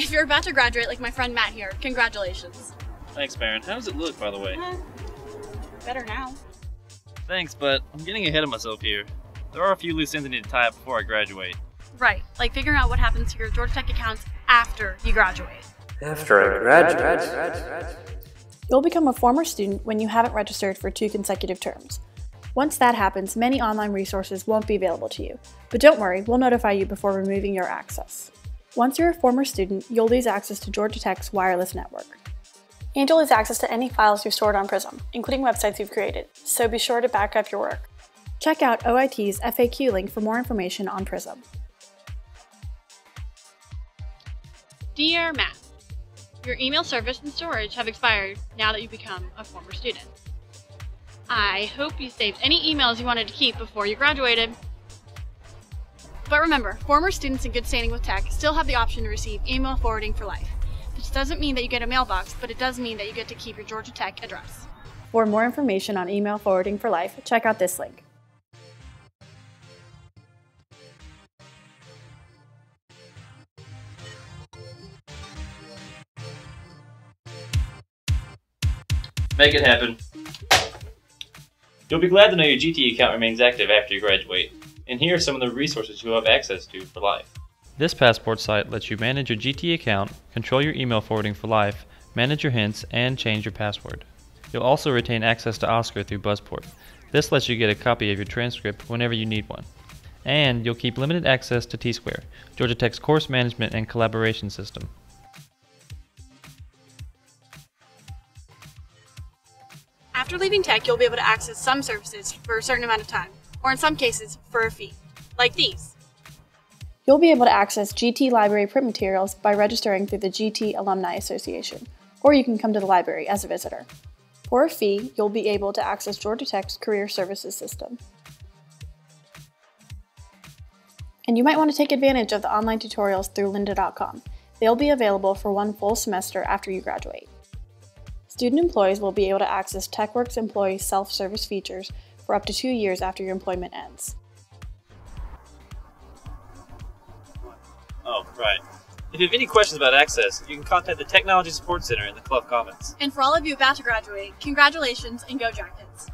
If you're about to graduate like my friend Matt here, congratulations. Thanks, Baron. How does it look, by the way? Better now. Thanks, but I'm getting ahead of myself here. There are a few loose ends I need to tie up before I graduate. Right, like figuring out what happens to your Georgia Tech accounts after you graduate. After I graduate. You'll become a former student when you haven't registered for 2 consecutive terms. Once that happens, many online resources won't be available to you. But don't worry, we'll notify you before removing your access. Once you're a former student, you'll lose access to Georgia Tech's wireless network. And you'll lose access to any files you've stored on Prism, including websites you've created, so be sure to back up your work. Check out OIT's FAQ link for more information on Prism. Dear Matt, your email service and storage have expired now that you've become a former student. I hope you saved any emails you wanted to keep before you graduated. But remember, former students in good standing with Tech still have the option to receive email forwarding for life. This doesn't mean that you get a mailbox, but it does mean that you get to keep your Georgia Tech address. For more information on email forwarding for life, check out this link. Make it happen. You'll be glad to know your GT account remains active after you graduate, and here are some of the resources you'll have access to for life. This passport site lets you manage your GT account, control your email forwarding for life, manage your hints, and change your password. You'll also retain access to Oscar through Buzzport. This lets you get a copy of your transcript whenever you need one. And you'll keep limited access to T-Square, Georgia Tech's course management and collaboration system. After leaving Tech, you'll be able to access some services for a certain amount of time, or in some cases, for a fee, like these. You'll be able to access GT library print materials by registering through the GT Alumni Association, or you can come to the library as a visitor. For a fee, you'll be able to access Georgia Tech's career services system. And you might want to take advantage of the online tutorials through lynda.com. They'll be available for 1 full semester after you graduate. Student employees will be able to access TechWorks employee self-service features for up to 2 years after your employment ends. Oh, right. If you have any questions about access, you can contact the Technology Support Center in the Clough comments. And for all of you about to graduate, congratulations and go Jackets!